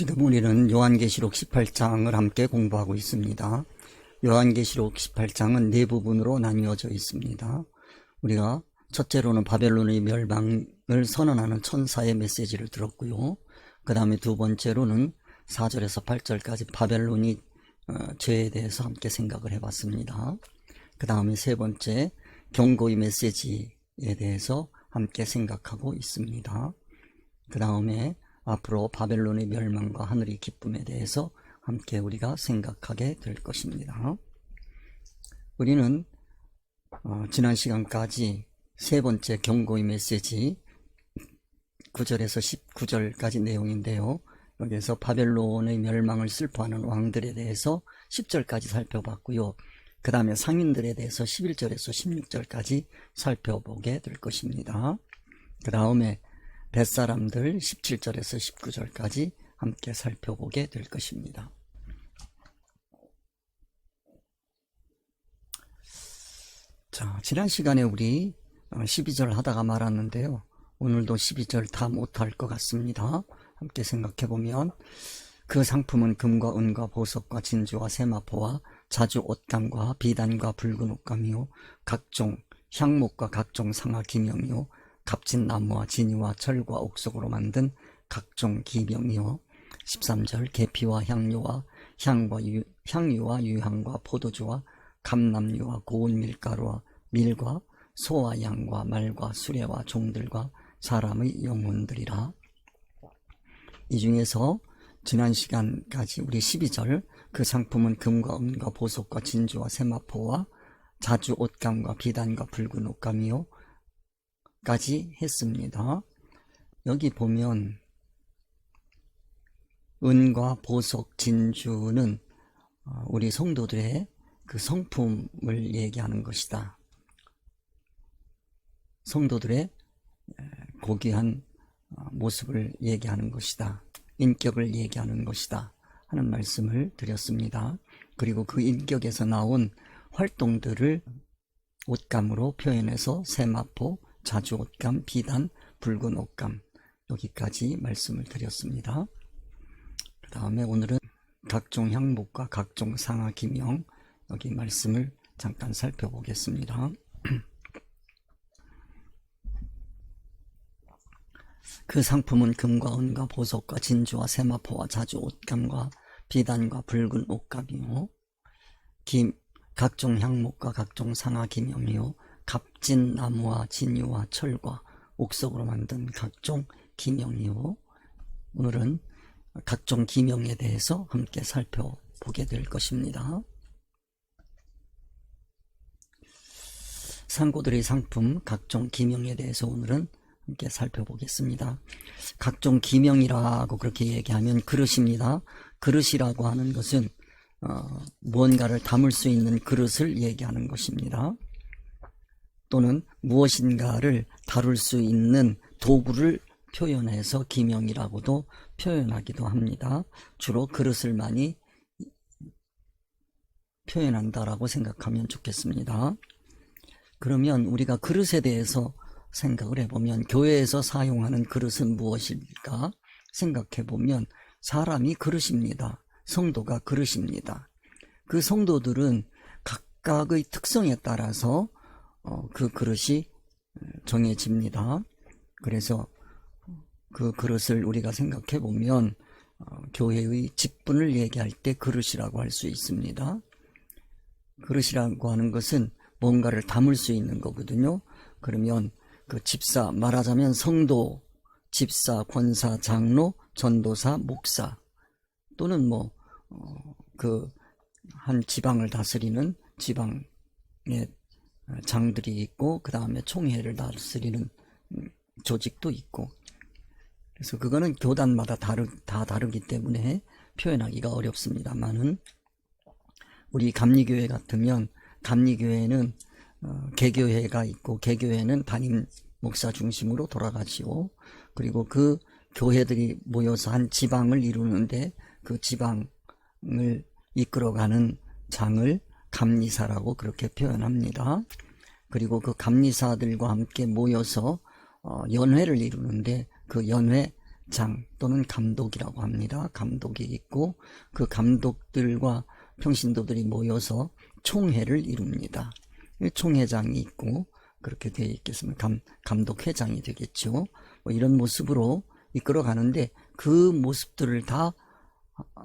지금 우리는 요한계시록 18장을 함께 공부하고 있습니다. 요한계시록 18장은 네 부분으로 나뉘어져 있습니다. 우리가 첫째로는 바벨론의 멸망을 선언하는 천사의 메시지를 들었고요. 그 다음에 두 번째로는 4절에서 8절까지 바벨론이 죄에 대해서 함께 생각을 해봤습니다. 그 다음에 세 번째 경고의 메시지에 대해서 함께 생각하고 있습니다. 그 다음에 앞으로 바벨론의 멸망과 하늘의 기쁨에 대해서 함께 우리가 생각하게 될 것입니다. 우리는 지난 시간까지 세 번째 경고의 메시지 9절에서 19절까지 내용인데요. 여기에서 바벨론의 멸망을 슬퍼하는 왕들에 대해서 10절까지 살펴봤고요. 그 다음에 상인들에 대해서 11절에서 16절까지 살펴보게 될 것입니다. 그 다음에 벳사람들 17절에서 19절까지 함께 살펴보게 될 것입니다. 자, 지난 시간에 우리 12절 하다가 말았는데요. 오늘도 12절 다 못할 것 같습니다. 함께 생각해보면 그 상품은 금과 은과 보석과 진주와 세마포와 자주 옷감과 비단과 붉은 옷감이요 각종 향목과 각종 상아 기명이요 값진 나무와 진유와 철과 옥석으로 만든 각종 기명이요 13절 계피와 향료와 향유와 유향과 포도주와 감람유와 고운 밀가루와 밀과 소와 양과 말과 수레와 종들과 사람의 영혼들이라. 이 중에서 지난 시간까지 우리 12절 그 상품은 금과 은과 보석과 진주와 세마포와 자주 옷감과 비단과 붉은 옷감이요 까지 했습니다. 여기 보면 은과 보석, 진주는 우리 성도들의 그 성품을 얘기하는 것이다. 성도들의 고귀한 모습을 얘기하는 것이다. 인격을 얘기하는 것이다 하는 말씀을 드렸습니다. 그리고 그 인격에서 나온 활동들을 옷감으로 표현해서 세마포, 자주 옷감, 비단, 붉은 옷감 여기까지 말씀을 드렸습니다. 그 다음에 오늘은 각종 향목과 각종 상아 기명 여기 말씀을 잠깐 살펴보겠습니다. 그 상품은 금과 은과 보석과 진주와 세마포와 자주 옷감과 비단과 붉은 옷감이요 각종 향목과 각종 상아 기명이요 값진 나무와 진유와 철과 옥석으로 만든 각종 기명이요. 오늘은 각종 기명에 대해서 함께 살펴보게 될 것입니다. 상고들의 상품 각종 기명에 대해서 오늘은 함께 살펴보겠습니다. 각종 기명이라고 그렇게 얘기하면 그릇입니다. 그릇이라고 하는 것은 무언가를 담을 수 있는 그릇을 얘기하는 것입니다. 또는 무엇인가를 다룰 수 있는 도구를 표현해서 기명이라고도 표현하기도 합니다. 주로 그릇을 많이 표현한다라고 생각하면 좋겠습니다. 그러면 우리가 그릇에 대해서 생각을 해보면 교회에서 사용하는 그릇은 무엇일까 생각해보면 사람이 그릇입니다. 성도가 그릇입니다. 그 성도들은 각각의 특성에 따라서 그 그릇이 정해집니다. 그래서 그 그릇을 우리가 생각해 보면 교회의 직분을 얘기할 때 그릇이라고 할 수 있습니다. 그릇이라고 하는 것은 뭔가를 담을 수 있는 거거든요. 그러면 그 집사, 말하자면 성도, 집사, 권사, 장로, 전도사, 목사 또는 그 한 지방을 다스리는 지방의 장들이 있고 그 다음에 총회를 다스리는 조직도 있고 그래서 그거는 교단마다 다 다르기 때문에 표현하기가 어렵습니다만은 우리 감리교회 같으면 감리교회는 개교회가 있고 개교회는 담임 목사 중심으로 돌아가지요. 그리고 그 교회들이 모여서 한 지방을 이루는데 그 지방을 이끌어가는 장을 감리사라고 그렇게 표현합니다. 그리고 그 감리사들과 함께 모여서 연회를 이루는데 그 연회 장 또는 감독이라고 합니다. 감독이 있고 그 감독들과 평신도들이 모여서 총회를 이룹니다. 총회장이 있고 그렇게 되어 있겠습니다. 감독회장이 되겠죠. 뭐 이런 모습으로 이끌어 가는데 그 모습들을 다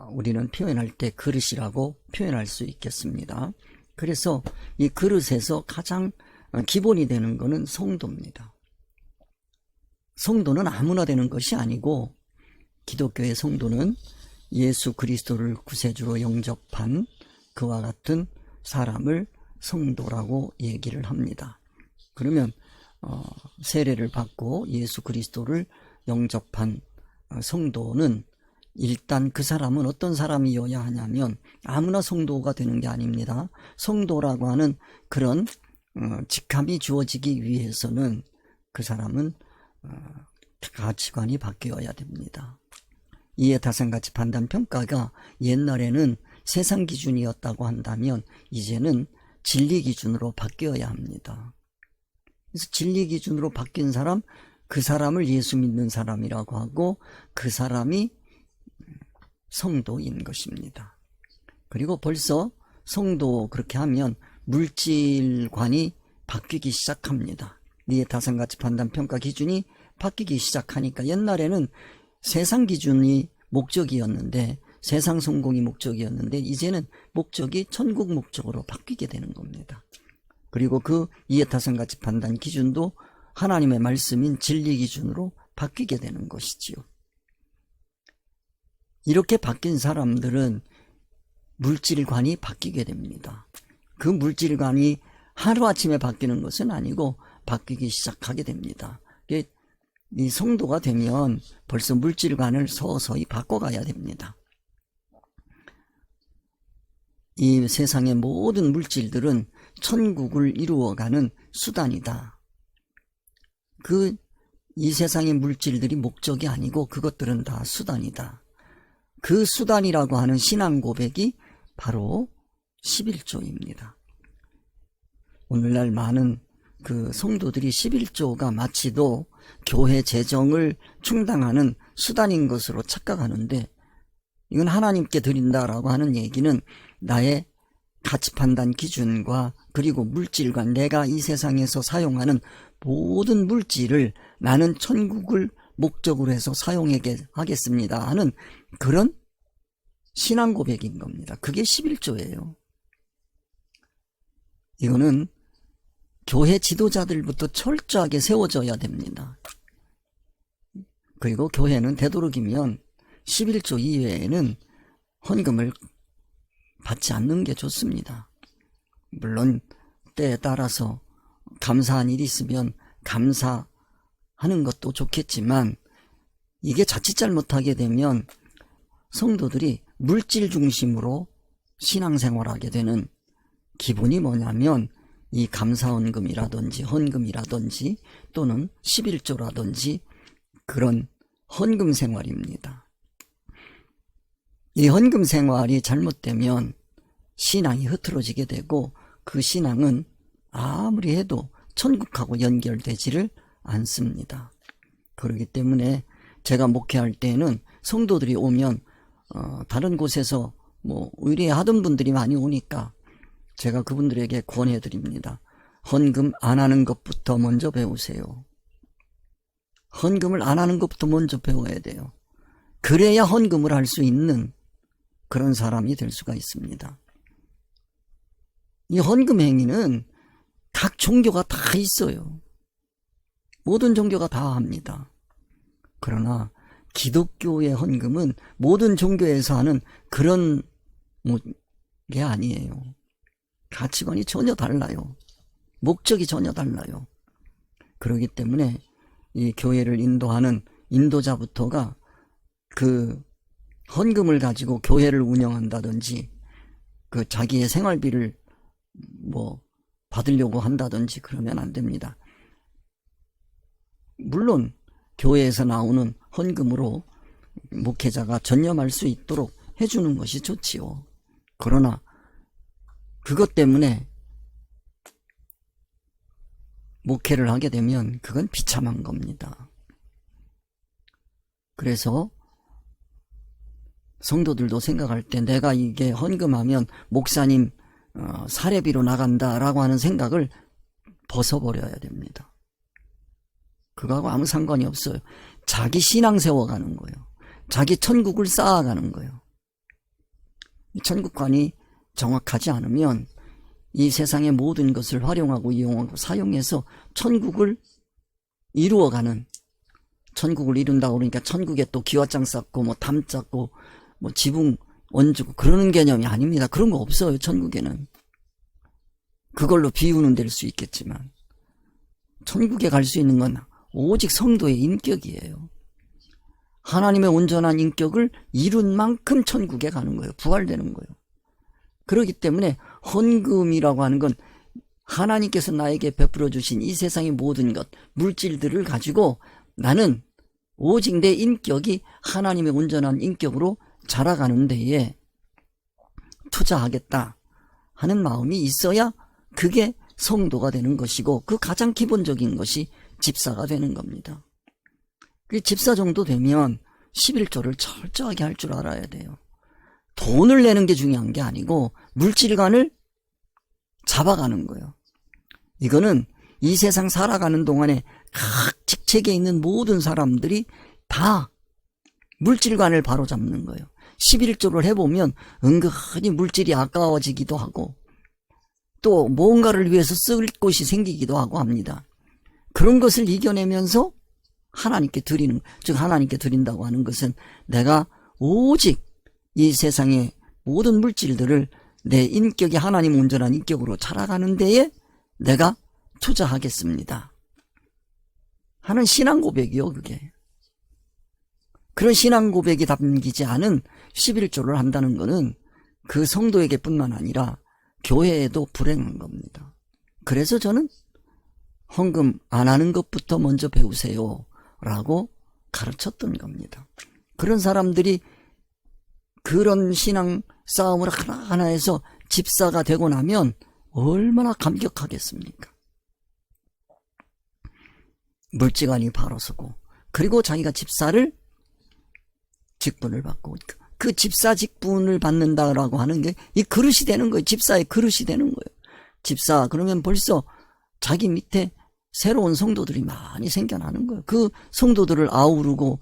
우리는 표현할 때 그릇이라고 표현할 수 있겠습니다. 그래서 이 그릇에서 가장 기본이 되는 것은 성도입니다. 성도는 아무나 되는 것이 아니고 기독교의 성도는 예수 그리스도를 구세주로 영접한 그와 같은 사람을 성도라고 얘기를 합니다. 그러면 세례를 받고 예수 그리스도를 영접한 성도는 일단 그 사람은 어떤 사람이어야 하냐면 아무나 성도가 되는 게 아닙니다. 성도라고 하는 그런 직함이 주어지기 위해서는 그 사람은 가치관이 바뀌어야 됩니다. 이에 다산같이 판단평가가 옛날에는 세상 기준이었다고 한다면 이제는 진리 기준으로 바뀌어야 합니다. 그래서 진리 기준으로 바뀐 사람, 그 사람을 예수 믿는 사람이라고 하고 그 사람이 성도인 것입니다. 그리고 벌써 성도 그렇게 하면 물질관이 바뀌기 시작합니다. 이에 다산같이 판단평가 기준이 바뀌기 시작하니까 옛날에는 세상 기준이 목적이었는데 세상 성공이 목적이었는데 이제는 목적이 천국 목적으로 바뀌게 되는 겁니다. 그리고 그 이해타산가치 판단 기준도 하나님의 말씀인 진리 기준으로 바뀌게 되는 것이지요. 이렇게 바뀐 사람들은 물질관이 바뀌게 됩니다. 그 물질관이 하루아침에 바뀌는 것은 아니고 바뀌기 시작하게 됩니다. 이 성도가 되면 벌써 물질관을 서서히 바꿔가야 됩니다. 이 세상의 모든 물질들은 천국을 이루어가는 수단이다. 이 세상의 물질들이 목적이 아니고 그것들은 다 수단이다. 그 수단이라고 하는 신앙 고백이 바로 11조입니다. 오늘날 많은 그 성도들이 11조가 마치도 교회 재정을 충당하는 수단인 것으로 착각하는데 이건 하나님께 드린다라고 하는 얘기는 나의 가치 판단 기준과 그리고 물질과 내가 이 세상에서 사용하는 모든 물질을 나는 천국을 목적으로 해서 사용하겠습니다 하는 그런 신앙 고백인 겁니다. 그게 11조예요. 이거는 교회 지도자들부터 철저하게 세워져야 됩니다. 그리고 교회는 되도록이면 11조 이외에는 헌금을 받지 않는 게 좋습니다. 물론 때에 따라서 감사한 일이 있으면 감사하는 것도 좋겠지만 이게 자칫 잘못하게 되면 성도들이 물질 중심으로 신앙생활하게 되는 기본이 뭐냐면 이 감사헌금이라든지 헌금이라든지 또는 11조라든지 그런 헌금 생활입니다. 이 헌금 생활이 잘못되면 신앙이 흐트러지게 되고 그 신앙은 아무리 해도 천국하고 연결되지를 않습니다. 그렇기 때문에 제가 목회할 때는 성도들이 오면 다른 곳에서 의뢰하던 분들이 많이 오니까 제가 그분들에게 권해드립니다. 헌금 안 하는 것부터 먼저 배우세요. 헌금을 안 하는 것부터 먼저 배워야 돼요. 그래야 헌금을 할 수 있는 그런 사람이 될 수가 있습니다. 이 헌금 행위는 각 종교가 다 있어요. 모든 종교가 다 합니다. 그러나 기독교의 헌금은 모든 종교에서 하는 그런 게 아니에요. 가치관이 전혀 달라요. 목적이 전혀 달라요. 그렇기 때문에 이 교회를 인도하는 인도자부터가 그 헌금을 가지고 교회를 운영한다든지 그 자기의 생활비를 받으려고 한다든지 그러면 안 됩니다. 물론 교회에서 나오는 헌금으로 목회자가 전념할 수 있도록 해주는 것이 좋지요. 그러나 그것 때문에 목회를 하게 되면 그건 비참한 겁니다. 그래서 성도들도 생각할 때 내가 이게 헌금하면 목사님 사례비로 나간다라고 하는 생각을 벗어버려야 됩니다. 그거하고 아무 상관이 없어요. 자기 신앙 세워가는 거예요. 자기 천국을 쌓아가는 거예요. 이 천국관이 정확하지 않으면 이 세상의 모든 것을 활용하고 이용하고 사용해서 천국을 이루어가는, 천국을 이룬다고 그러니까 천국에 또 기와장 쌓고 뭐 담 쌓고 뭐 지붕 얹고 그러는 개념이 아닙니다. 그런 거 없어요. 천국에는. 그걸로 비유는 될 수 있겠지만 천국에 갈 수 있는 건 오직 성도의 인격이에요. 하나님의 온전한 인격을 이룬 만큼 천국에 가는 거예요. 부활되는 거예요. 그렇기 때문에 헌금이라고 하는 건 하나님께서 나에게 베풀어 주신 이 세상의 모든 것, 물질들을 가지고 나는 오직 내 인격이 하나님의 온전한 인격으로 자라가는 데에 투자하겠다 하는 마음이 있어야 그게 성도가 되는 것이고, 그 가장 기본적인 것이 집사가 되는 겁니다. 그 집사 정도 되면 11조를 철저하게 할 줄 알아야 돼요. 돈을 내는 게 중요한 게 아니고 물질관을 잡아가는 거예요. 이거는 이 세상 살아가는 동안에 각 직책에 있는 모든 사람들이 다 물질관을 바로잡는 거예요. 11조를 해보면 은근히 물질이 아까워지기도 하고 또 뭔가를 위해서 쓸 곳이 생기기도 하고 합니다. 그런 것을 이겨내면서 하나님께 드리는, 즉 하나님께 드린다고 하는 것은 내가 오직 이 세상의 모든 물질들을 내 인격이 하나님 온전한 인격으로 자라가는 데에 내가 투자하겠습니다 하는 신앙 고백이요. 그게 그런 신앙 고백이 담기지 않은 11조를 한다는 것은 그 성도에게 뿐만 아니라 교회에도 불행한 겁니다. 그래서 저는 헌금 안 하는 것부터 먼저 배우세요 라고 가르쳤던 겁니다. 그런 사람들이 그런 신앙 싸움을 하나하나 해서 집사가 되고 나면 얼마나 감격하겠습니까? 물질관이 바로 서고, 그리고 자기가 집사를 직분을 받고, 그 집사 직분을 받는다라고 하는 게 이 그릇이 되는 거예요. 집사의 그릇이 되는 거예요. 집사 그러면 벌써 자기 밑에 새로운 성도들이 많이 생겨나는 거예요. 그 성도들을 아우르고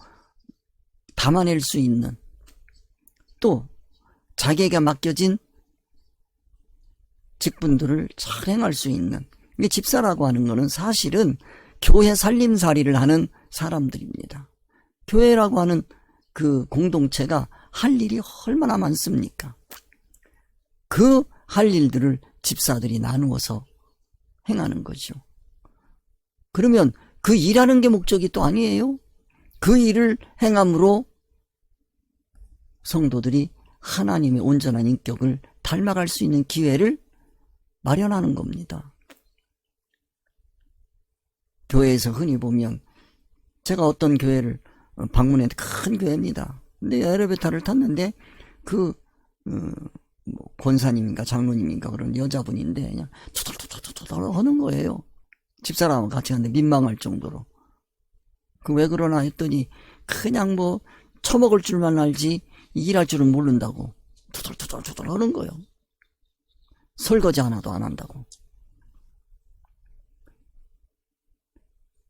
담아낼 수 있는, 또 자기에게 맡겨진 직분들을 잘 행할 수 있는, 이게 집사라고 하는 거는 사실은 교회 살림살이를 하는 사람들입니다. 교회라고 하는 그 공동체가 할 일이 얼마나 많습니까? 그 할 일들을 집사들이 나누어서 행하는 거죠. 그러면 그 일하는 게 목적이 또 아니에요. 그 일을 행함으로 성도들이 하나님의 온전한 인격을 닮아갈 수 있는 기회를 마련하는 겁니다. 교회에서 흔히 보면, 제가 어떤 교회를 방문했는데 큰 교회입니다. 근데 엘리베이터를 탔는데 권사님인가 장로님인가 그런 여자분인데 그냥 투덜투덜투덜 하는 거예요. 집사람하고 같이 갔는데 민망할 정도로. 그 왜 그러나 했더니 그냥 뭐 처먹을 줄만 알지 일할 줄은 모른다고 투덜투덜투덜 하는 거예요. 설거지 하나도 안 한다고.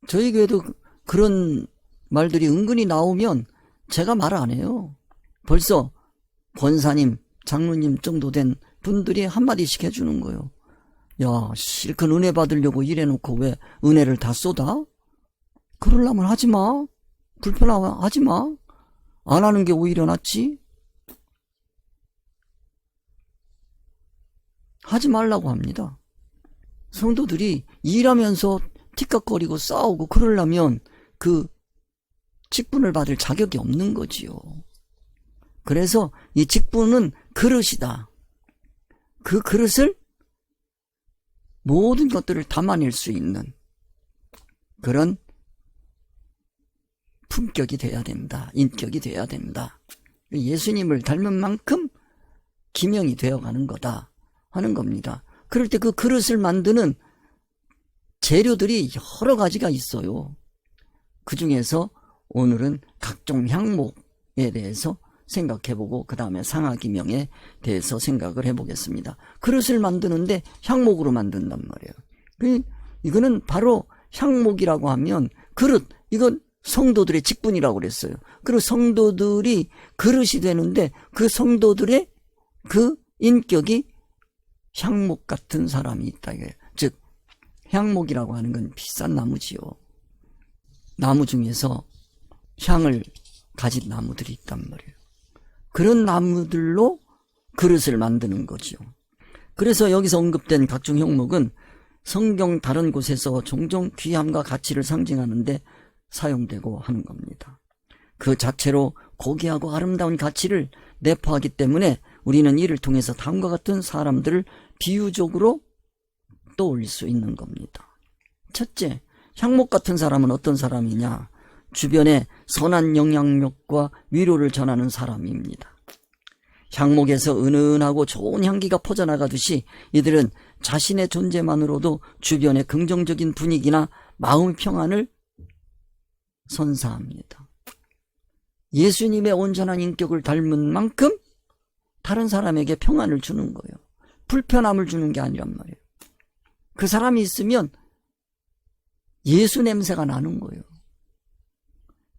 저희 교회도 그런 말들이 은근히 나오면 제가 말 안 해요. 벌써 권사님, 장로님 정도 된 분들이 한마디씩 해주는 거예요. 야, 실컷 은혜 받으려고 일해놓고 왜 은혜를 다 쏟아? 그러려면 하지 마. 불편하면 하지 마. 안 하는 게 오히려 낫지. 하지 말라고 합니다. 성도들이 일하면서 틱각거리고 싸우고 그러려면 그 직분을 받을 자격이 없는 거지요. 그래서 이 직분은 그릇이다. 그 그릇을 모든 것들을 담아낼 수 있는 그런 품격이 돼야 된다. 인격이 돼야 된다. 예수님을 닮은 만큼 기명이 되어가는 거다 하는 겁니다. 그럴 때 그 그릇을 만드는 재료들이 여러 가지가 있어요. 그 중에서 오늘은 각종 향목에 대해서 생각해보고 그 다음에 상하기명에 대해서 생각을 해보겠습니다. 그릇을 만드는데 향목으로 만든단 말이에요. 이거는 바로 향목이라고 하면 그릇, 이건 성도들의 직분이라고 그랬어요. 그리고 성도들이 그릇이 되는데 그 성도들의 그 인격이 향목 같은 사람이 있다. 즉 향목이라고 하는 건 비싼 나무지요. 나무 중에서 향을 가진 나무들이 있단 말이에요. 그런 나무들로 그릇을 만드는 거죠. 그래서 여기서 언급된 각종 형목은 성경 다른 곳에서 종종 귀함과 가치를 상징하는데 사용되고 하는 겁니다. 그 자체로 고귀하고 아름다운 가치를 내포하기 때문에 우리는 이를 통해서 다음과 같은 사람들을 비유적으로 떠올릴 수 있는 겁니다. 첫째, 향목 같은 사람은 어떤 사람이냐? 주변에 선한 영향력과 위로를 전하는 사람입니다. 향목에서 은은하고 좋은 향기가 퍼져나가듯이 이들은 자신의 존재만으로도 주변의 긍정적인 분위기나 마음의 평안을 선사합니다. 예수님의 온전한 인격을 닮은 만큼 다른 사람에게 평안을 주는 거예요. 불편함을 주는 게 아니란 말이에요. 그 사람이 있으면 예수 냄새가 나는 거예요.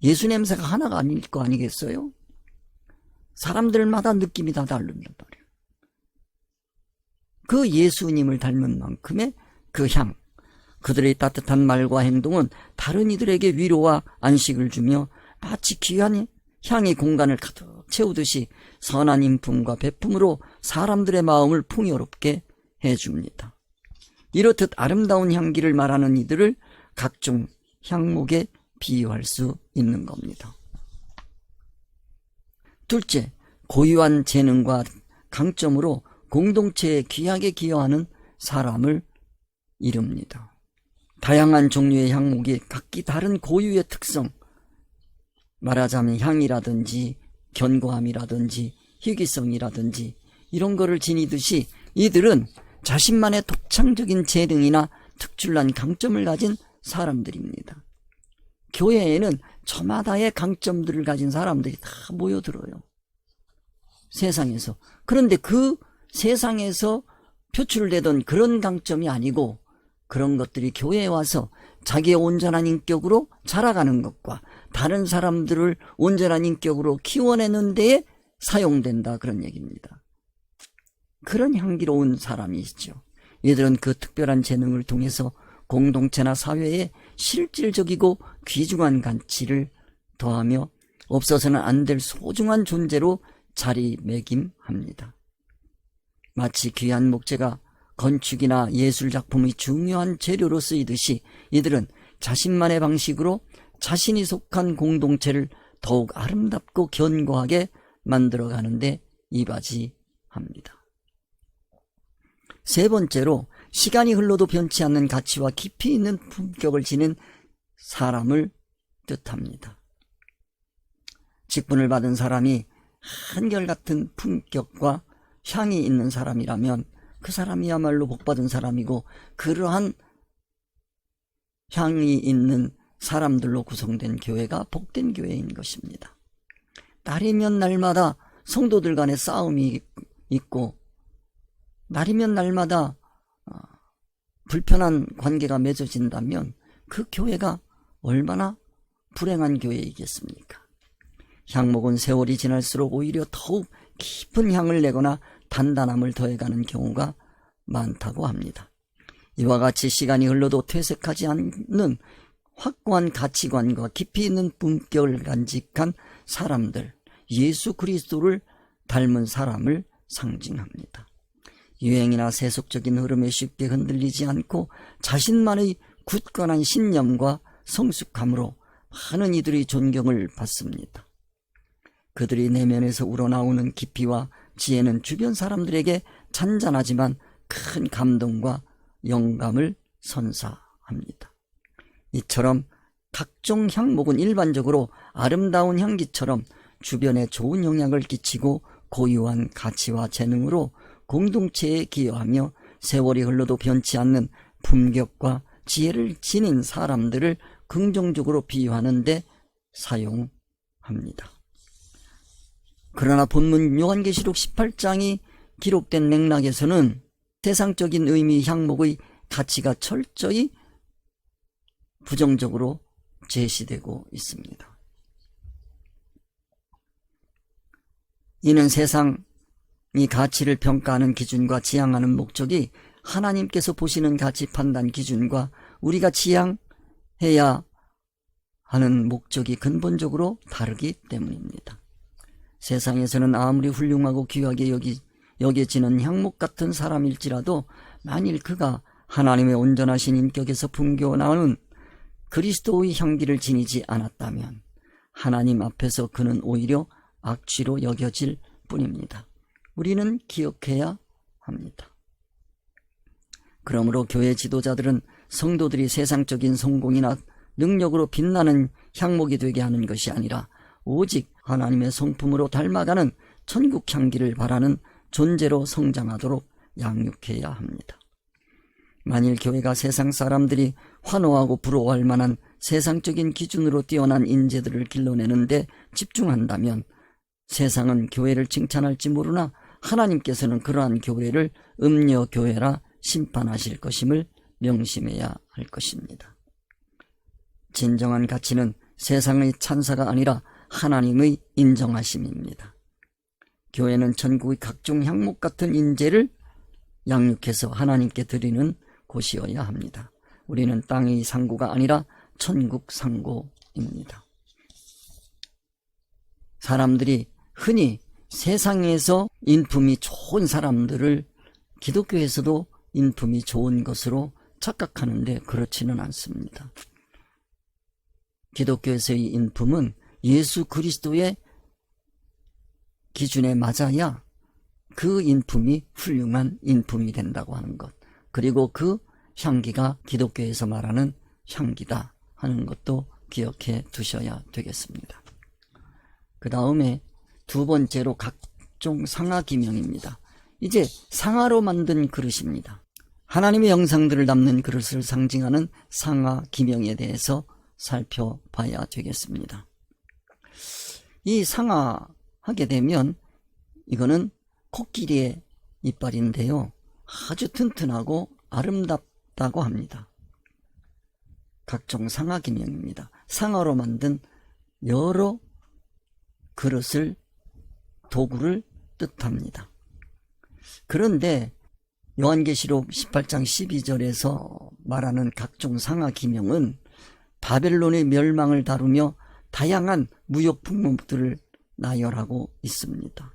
예수 냄새가 하나가 아닐 거 아니겠어요? 사람들마다 느낌이 다 다른단 말이에요. 그 예수님을 닮은 만큼의 그 향, 그들의 따뜻한 말과 행동은 다른 이들에게 위로와 안식을 주며 마치 귀한 향이 공간을 가득 채우듯이 선한 인품과 배품으로 사람들의 마음을 풍요롭게 해줍니다. 이렇듯 아름다운 향기를 말하는 이들을 각종 향목에 비유할 수 있는 겁니다. 둘째, 고유한 재능과 강점으로 공동체에 귀하게 기여하는 사람을 이룹니다. 다양한 종류의 향목이 각기 다른 고유의 특성, 말하자면 향이라든지 견고함이라든지 희귀성이라든지 이런 거를 지니듯이 이들은 자신만의 독창적인 재능이나 특출난 강점을 가진 사람들입니다. 교회에는 저마다의 강점들을 가진 사람들이 다 모여들어요. 세상에서. 그런데 그 세상에서 표출되던 그런 강점이 아니고 그런 것들이 교회에 와서 자기의 온전한 인격으로 자라가는 것과 다른 사람들을 온전한 인격으로 키워내는 데에 사용된다, 그런 얘기입니다. 그런 향기로운 사람이 있죠. 이들은 그 특별한 재능을 통해서 공동체나 사회에 실질적이고 귀중한 가치를 더하며 없어서는 안 될 소중한 존재로 자리매김합니다. 마치 귀한 목재가 건축이나 예술작품의 중요한 재료로 쓰이듯이 이들은 자신만의 방식으로 자신이 속한 공동체를 더욱 아름답고 견고하게 만들어가는데 이바지합니다. 세 번째로, 시간이 흘러도 변치 않는 가치와 깊이 있는 품격을 지닌 사람을 뜻합니다. 직분을 받은 사람이 한결같은 품격과 향이 있는 사람이라면 그 사람이야말로 복받은 사람이고 그러한 향이 있는 사람들로 구성된 교회가 복된 교회인 것입니다. 날이면 날마다 성도들 간의 싸움이 있고 날이면 날마다 불편한 관계가 맺어진다면 그 교회가 얼마나 불행한 교회이겠습니까? 향목은 세월이 지날수록 오히려 더욱 깊은 향을 내거나 단단함을 더해가는 경우가 많다고 합니다. 이와 같이 시간이 흘러도 퇴색하지 않는 확고한 가치관과 깊이 있는 품격을 간직한 사람들, 예수 그리스도를 닮은 사람을 상징합니다. 유행이나 세속적인 흐름에 쉽게 흔들리지 않고 자신만의 굳건한 신념과 성숙함으로 많은 이들이 존경을 받습니다. 그들이 내면에서 우러나오는 깊이와 지혜는 주변 사람들에게 잔잔하지만 큰 감동과 영감을 선사합니다. 이처럼 각종 향목은 일반적으로 아름다운 향기처럼 주변에 좋은 영향을 끼치고 고유한 가치와 재능으로 공동체에 기여하며 세월이 흘러도 변치 않는 품격과 지혜를 지닌 사람들을 긍정적으로 비유하는 데 사용합니다. 그러나 본문 요한계시록 18장이 기록된 맥락에서는 세상적인 의미 향목의 가치가 철저히 부정적으로 제시되고 있습니다. 이는 세상이 가치를 평가하는 기준과 지향하는 목적이 하나님께서 보시는 가치 판단 기준과 우리가 지향해야 하는 목적이 근본적으로 다르기 때문입니다. 세상에서는 아무리 훌륭하고 귀하게 여겨지는 향목 같은 사람일지라도 만일 그가 하나님의 온전하신 인격에서 풍겨나오는 그리스도의 향기를 지니지 않았다면 하나님 앞에서 그는 오히려 악취로 여겨질 뿐입니다. 우리는 기억해야 합니다. 그러므로 교회 지도자들은 성도들이 세상적인 성공이나 능력으로 빛나는 향목이 되게 하는 것이 아니라 오직 하나님의 성품으로 닮아가는 천국 향기를 바라는 존재로 성장하도록 양육해야 합니다. 만일 교회가 세상 사람들이 환호하고 부러워할 만한 세상적인 기준으로 뛰어난 인재들을 길러내는데 집중한다면 세상은 교회를 칭찬할지 모르나 하나님께서는 그러한 교회를 음녀교회라 심판하실 것임을 명심해야 할 것입니다. 진정한 가치는 세상의 찬사가 아니라 하나님의 인정하심입니다. 교회는 천국의 각종 향목 같은 인재를 양육해서 하나님께 드리는 곳이어야 합니다. 우리는 땅의 상고가 아니라 천국 상고입니다. 사람들이 흔히 세상에서 인품이 좋은 사람들을 기독교에서도 인품이 좋은 것으로 착각하는데 그렇지는 않습니다. 기독교에서의 인품은 예수 그리스도의 기준에 맞아야 그 인품이 훌륭한 인품이 된다고 하는 것, 그리고 그 향기가 기독교에서 말하는 향기다 하는 것도 기억해 두셔야 되겠습니다. 그 다음에 두 번째로 각종 상하기명입니다. 이제 상하로 만든 그릇입니다. 하나님의 영상들을 담는 그릇을 상징하는 상하기명에 대해서 살펴봐야 되겠습니다. 이 상하하게 되면 이거는 코끼리의 이빨인데요, 아주 튼튼하고 아름답다고 합니다. 각종 상하기명입니다. 상하로 만든 여러 그릇을, 도구를 뜻합니다. 그런데 요한계시록 18장 12절에서 말하는 각종 상하기명은 바벨론의 멸망을 다루며 다양한 무역 품목들을 나열하고 있습니다.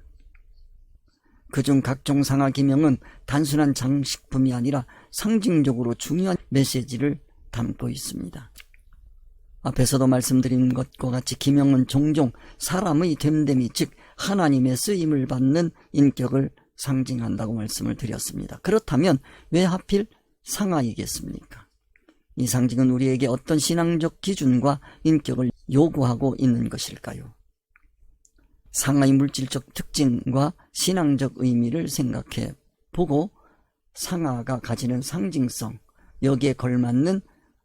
그중 각종 상하기명은 단순한 장식품이 아니라 상징적으로 중요한 메시지를 담고 있습니다. 앞에서도 말씀드린 것과 같이 기명은 종종 사람의 됨됨이, 즉 하나님의 쓰임을 받는 인격을 상징한다고 말씀을 드렸습니다. 그렇다면 왜 하필 상하이겠습니까? 이 상징은 우리에게 어떤 신앙적 기준과 인격을 요구하고 있는 것일까요? 상하의 물질적 특징과 신앙적 의미를 생각해 보고 상하가 가지는 상징성, 여기에 걸맞는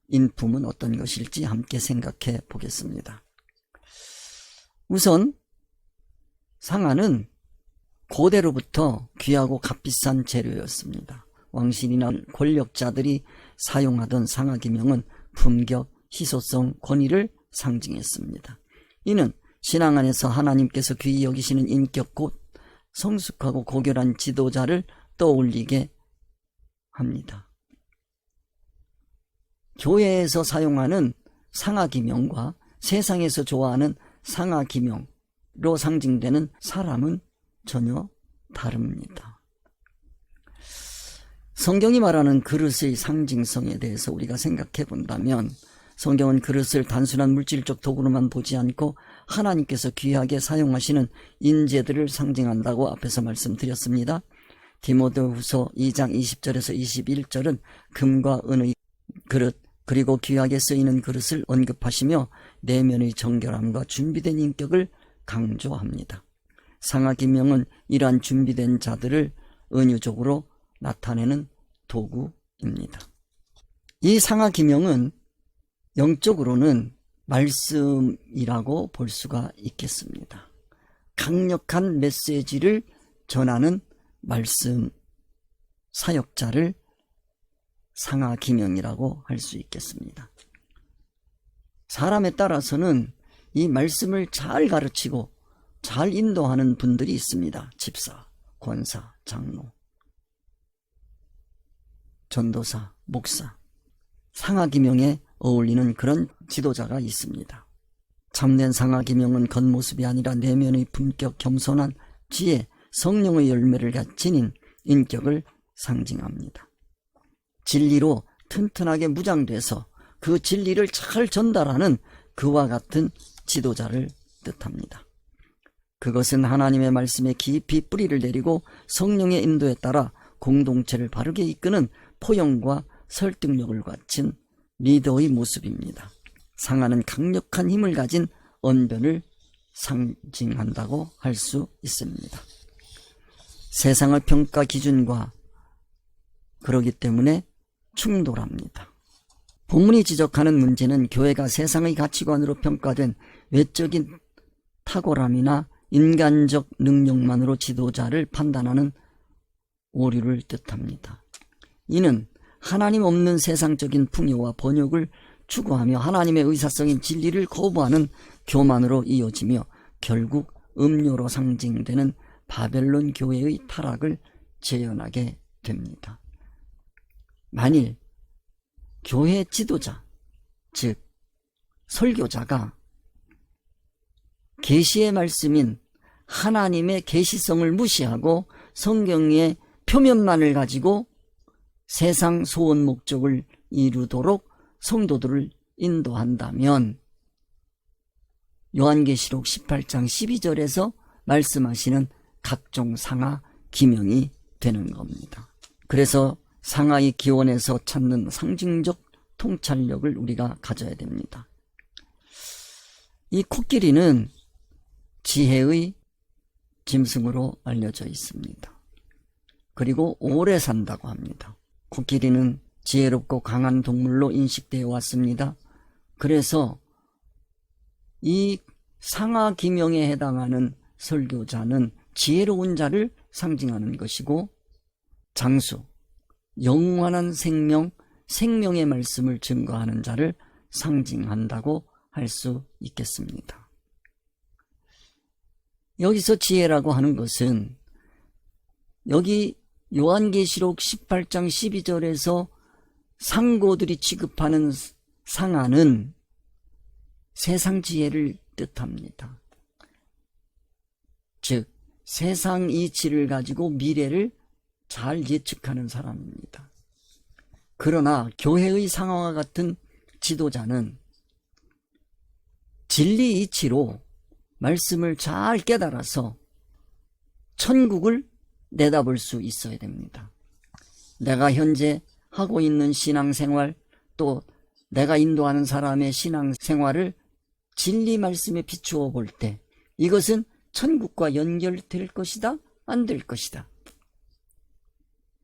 인품은 어떤 것일지 함께 생각해 보겠습니다. 우선 상하는 고대로부터 귀하고 값비싼 재료였습니다. 왕실이나 권력자들이 사용하던 상하기명은 품격, 희소성, 권위를 상징했습니다. 이는 신앙 안에서 하나님께서 귀히 여기시는 인격, 곧 성숙하고 고결한 지도자를 떠올리게 합니다. 교회에서 사용하는 상하기명과 세상에서 좋아하는 상하기명로 상징되는 사람은 전혀 다릅니다. 성경이 말하는 그릇의 상징성에 대해서 우리가 생각해 본다면 성경은 그릇을 단순한 물질적 도구로만 보지 않고 하나님께서 귀하게 사용하시는 인재들을 상징한다고 앞에서 말씀드렸습니다. 디모데후서 2장 20절에서 21절은 금과 은의 그릇, 그리고 귀하게 쓰이는 그릇을 언급하시며 내면의 정결함과 준비된 인격을 강조합니다. 상하기명은 이러한 준비된 자들을 은유적으로 나타내는 도구입니다. 이 상하기명은 영적으로는 말씀이라고 볼 수가 있겠습니다. 강력한 메시지를 전하는 말씀 사역자를 상하기명이라고 할 수 있겠습니다. 사람에 따라서는 이 말씀을 잘 가르치고 잘 인도하는 분들이 있습니다. 집사, 권사, 장로, 전도사, 목사, 상하기명에 어울리는 그런 지도자가 있습니다. 참된 상하기명은 겉모습이 아니라 내면의 품격, 겸손한 지혜, 성령의 열매를 지닌 인격을 상징합니다. 진리로 튼튼하게 무장돼서 그 진리를 잘 전달하는 그와 같은 지도자를 뜻합니다. 그것은 하나님의 말씀에 깊이 뿌리를 내리고 성령의 인도에 따라 공동체를 바르게 이끄는 포용과 설득력을 갖춘 리더의 모습입니다. 상하는 강력한 힘을 가진 언변을 상징한다고 할 수 있습니다. 세상의 평가 기준과 그러기 때문에 충돌합니다. 본문이 지적하는 문제는 교회가 세상의 가치관으로 평가된 외적인 탁월함이나 인간적 능력만으로 지도자를 판단하는 오류를 뜻합니다. 이는 하나님 없는 세상적인 풍요와 번욕을 추구하며 하나님의 의사성인 진리를 거부하는 교만으로 이어지며 결국 음료로 상징되는 바벨론 교회의 타락을 재현하게 됩니다. 만일 교회 지도자, 즉 설교자가 계시의 말씀인 하나님의 계시성을 무시하고 성경의 표면만을 가지고 세상 소원 목적을 이루도록 성도들을 인도한다면 요한계시록 18장 12절에서 말씀하시는 각종 상하 기명이 되는 겁니다. 그래서 상하의 기원에서 찾는 상징적 통찰력을 우리가 가져야 됩니다. 이 코끼리는 지혜의 짐승으로 알려져 있습니다. 그리고 오래 산다고 합니다. 코끼리는 지혜롭고 강한 동물로 인식되어 왔습니다. 그래서 이 상하기명에 해당하는 설교자는 지혜로운 자를 상징하는 것이고, 장수, 영원한 생명, 생명의 말씀을 증거하는 자를 상징한다고 할 수 있겠습니다. 여기서 지혜라고 하는 것은 여기 요한계시록 18장 12절에서 상고들이 취급하는 상하는 세상 지혜를 뜻합니다. 즉 세상 이치를 가지고 미래를 잘 예측하는 사람입니다. 그러나 교회의 상하와 같은 지도자는 진리 이치로 말씀을 잘 깨달아서 천국을 내다볼 수 있어야 됩니다. 내가 현재 하고 있는 신앙생활, 또 내가 인도하는 사람의 신앙생활을 진리 말씀에 비추어 볼 때 이것은 천국과 연결될 것이다, 안 될 것이다,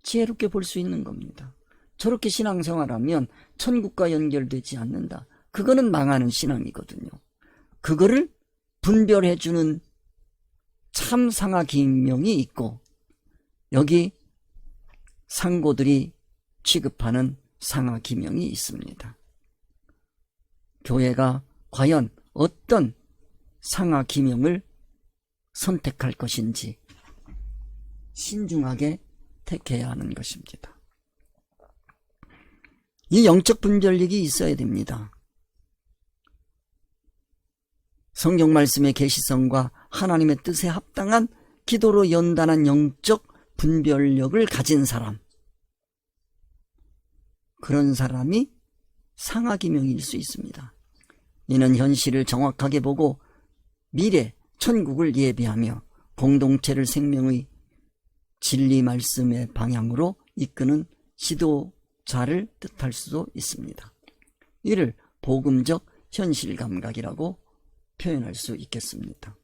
지혜롭게 볼 수 있는 겁니다. 저렇게 신앙생활하면 천국과 연결되지 않는다, 그거는 망하는 신앙이거든요. 그거를 분별해주는 참 상하기명이 있고, 여기 상고들이 취급하는 상하기명이 있습니다. 교회가 과연 어떤 상하기명을 선택할 것인지 신중하게 택해야 하는 것입니다. 이 영적 분별력이 있어야 됩니다. 성경 말씀의 계시성과 하나님의 뜻에 합당한 기도로 연단한 영적 분별력을 가진 사람, 그런 사람이 상하기명일 수 있습니다. 이는 현실을 정확하게 보고 미래 천국을 예비하며 공동체를 생명의 진리 말씀의 방향으로 이끄는 지도자를 뜻할 수도 있습니다. 이를 복음적 현실 감각이라고 표현할 수 있겠습니다.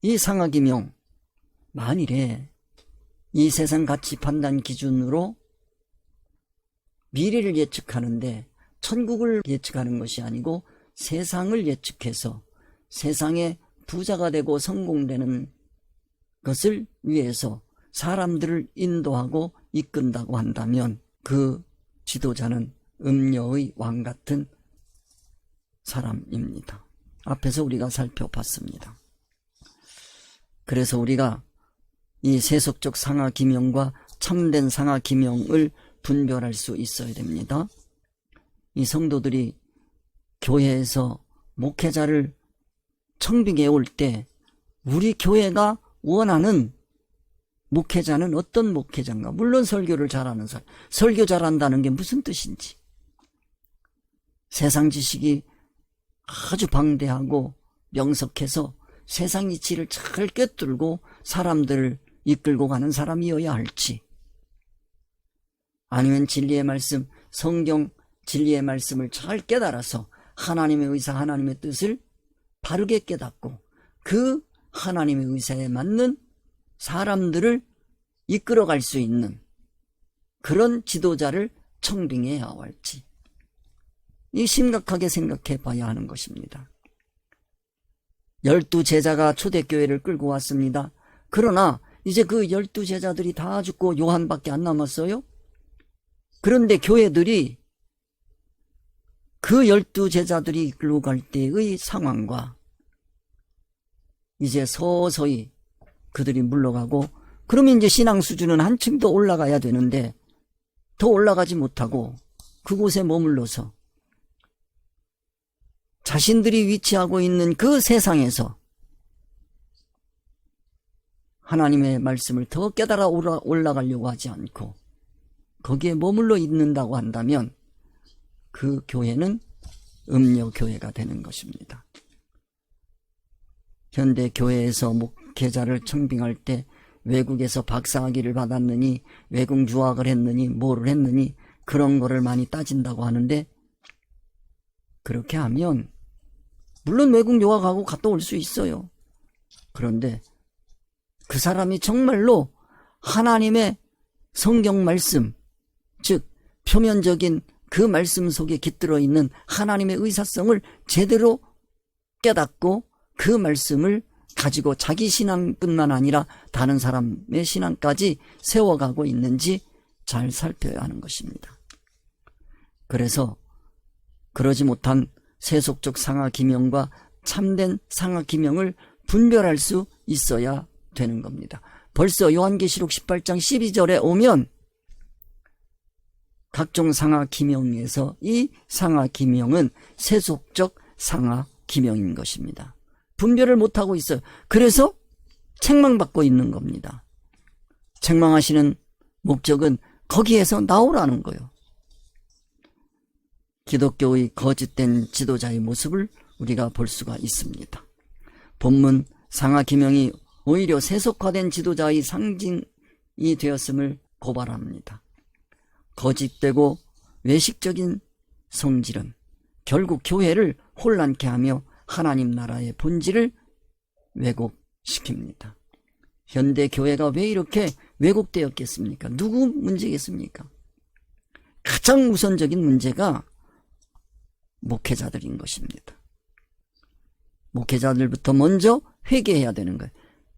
이 상하기명, 만일에 이 세상 가치 판단 기준으로 미래를 예측하는데 천국을 예측하는 것이 아니고 세상을 예측해서 세상에 부자가 되고 성공되는 것을 위해서 사람들을 인도하고 이끈다고 한다면 그 지도자는 음녀의 왕 같은 사람입니다. 앞에서 우리가 살펴봤습니다. 그래서 우리가 이 세속적 상하기명과 참된 상하기명을 분별할 수 있어야 됩니다. 이 성도들이 교회에서 목회자를 청빙해 올 때 우리 교회가 원하는 목회자는 어떤 목회자인가? 물론 설교를 잘하는 사람. 설교 잘한다는 게 무슨 뜻인지. 세상 지식이 아주 방대하고 명석해서 세상 이치를 잘 꿰뚫고 사람들을 이끌고 가는 사람이어야 할지, 아니면 진리의 말씀, 성경 진리의 말씀을 잘 깨달아서 하나님의 의사, 하나님의 뜻을 바르게 깨닫고 그 하나님의 의사에 맞는 사람들을 이끌어갈 수 있는 그런 지도자를 청빙해야 할지, 이 심각하게 생각해 봐야 하는 것입니다. 12제자가 초대교회를 끌고 왔습니다. 그러나 이제 그 12제자들이 다 죽고 요한밖에 안 남았어요. 그런데 교회들이 그 12제자들이 이끌고 갈 때의 상황과 이제 서서히 그들이 물러가고, 그러면 이제 신앙 수준은 한층 더 올라가야 되는데 더 올라가지 못하고 그곳에 머물러서 자신들이 위치하고 있는 그 세상에서 하나님의 말씀을 더 깨달아 올라가려고 하지 않고 거기에 머물러 있는다고 한다면 그 교회는 음녀교회가 되는 것입니다. 현대 교회에서 목회자를 청빙할 때 외국에서 박사학위를 받았느니, 외국 유학을 했느니, 뭐를 했느니, 그런 거를 많이 따진다고 하는데, 그렇게 하면 물론 외국 유학하고 갔다 올 수 있어요. 그런데 그 사람이 정말로 하나님의 성경 말씀, 즉 표면적인 그 말씀 속에 깃들어 있는 하나님의 의사성을 제대로 깨닫고 그 말씀을 가지고 자기 신앙뿐만 아니라 다른 사람의 신앙까지 세워가고 있는지 잘 살펴야 하는 것입니다. 그래서 그러지 못한 세속적 상하기명과 참된 상하기명을 분별할 수 있어야 되는 겁니다. 벌써 요한계시록 18장 12절에 오면 각종 상하기명에서 이 상하기명은 세속적 상하기명인 것입니다. 분별을 못하고 있어요. 그래서 책망받고 있는 겁니다. 책망하시는 목적은 거기에서 나오라는 거예요. 기독교의 거짓된 지도자의 모습을 우리가 볼 수가 있습니다. 본문 상하기명이 오히려 세속화된 지도자의 상징이 되었음을 고발합니다. 거짓되고 외식적인 성질은 결국 교회를 혼란케 하며 하나님 나라의 본질을 왜곡시킵니다. 현대 교회가 왜 이렇게 왜곡되었겠습니까? 누구 문제겠습니까? 가장 우선적인 문제가 목회자들인 것입니다. 목회자들부터 먼저 회개해야 되는 거예요.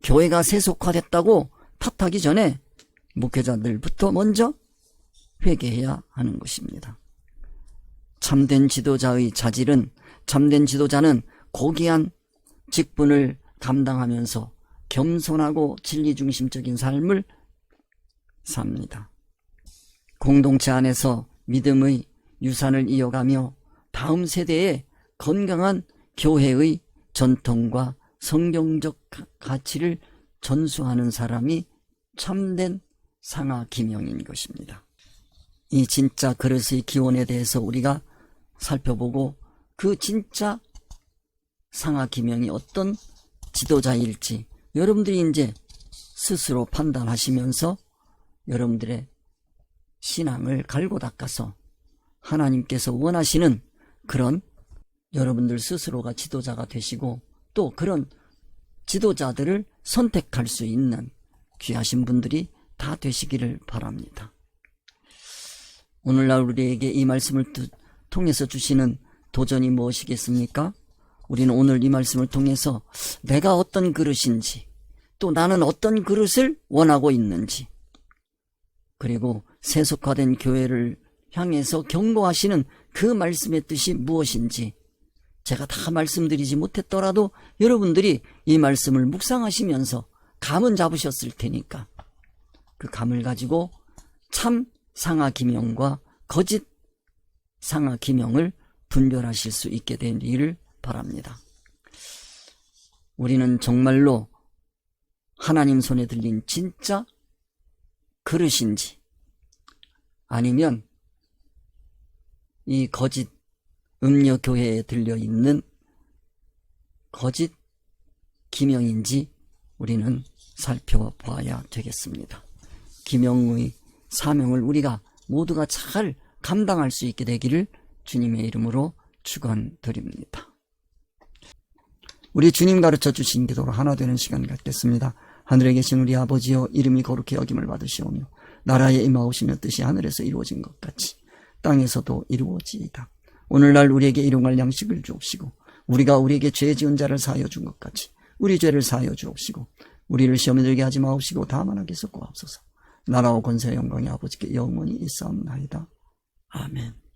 교회가 세속화됐다고 탓하기 전에 목회자들부터 먼저 회개해야 하는 것입니다. 참된 지도자의 자질은, 참된 지도자는 고귀한 직분을 감당하면서 겸손하고 진리중심적인 삶을 삽니다. 공동체 안에서 믿음의 유산을 이어가며 다음 세대에 건강한 교회의 전통과 성경적 가치를 전수하는 사람이 참된 상하기명인 것입니다. 이 진짜 그릇의 기원에 대해서 우리가 살펴보고 그 진짜 상하기명이 어떤 지도자일지 여러분들이 이제 스스로 판단하시면서 여러분들의 신앙을 갈고 닦아서 하나님께서 원하시는 그런 여러분들 스스로가 지도자가 되시고 또 그런 지도자들을 선택할 수 있는 귀하신 분들이 다 되시기를 바랍니다. 오늘날 우리에게 이 말씀을 통해서 주시는 도전이 무엇이겠습니까? 우리는 오늘 이 말씀을 통해서 내가 어떤 그릇인지, 또 나는 어떤 그릇을 원하고 있는지, 그리고 세속화된 교회를 향해서 경고하시는 그 말씀의 뜻이 무엇인지 제가 다 말씀드리지 못했더라도 여러분들이 이 말씀을 묵상하시면서 감은 잡으셨을 테니까 그 감을 가지고 참 상하기명과 거짓 상하기명을 분별하실 수 있게 되기를 바랍니다. 우리는 정말로 하나님 손에 들린 진짜 그릇인지, 아니면 이 거짓 음녀교회에 들려있는 거짓 기명인지 우리는 살펴봐야 되겠습니다. 기명의 사명을 우리가 모두가 잘 감당할 수 있게 되기를 주님의 이름으로 축원드립니다. 우리 주님 가르쳐 주신 기도로 하나 되는 시간 갖겠습니다. 하늘에 계신 우리 아버지여, 이름이 거룩히 여김을 받으시오며 나라에 임하오시며 뜻이 하늘에서 이루어진 것 같이 땅에서도 이루어지이다. 오늘날 우리에게 일용할 양식을 주옵시고, 우리가 우리에게 죄 지은 자를 사하여 준 것 같이 우리 죄를 사하여 주옵시고, 우리를 시험에 들게 하지 마옵시고 다만 악에서 구하옵소서. 나라와 권세와 영광이 아버지께 영원히 있사옵나이다. 아멘.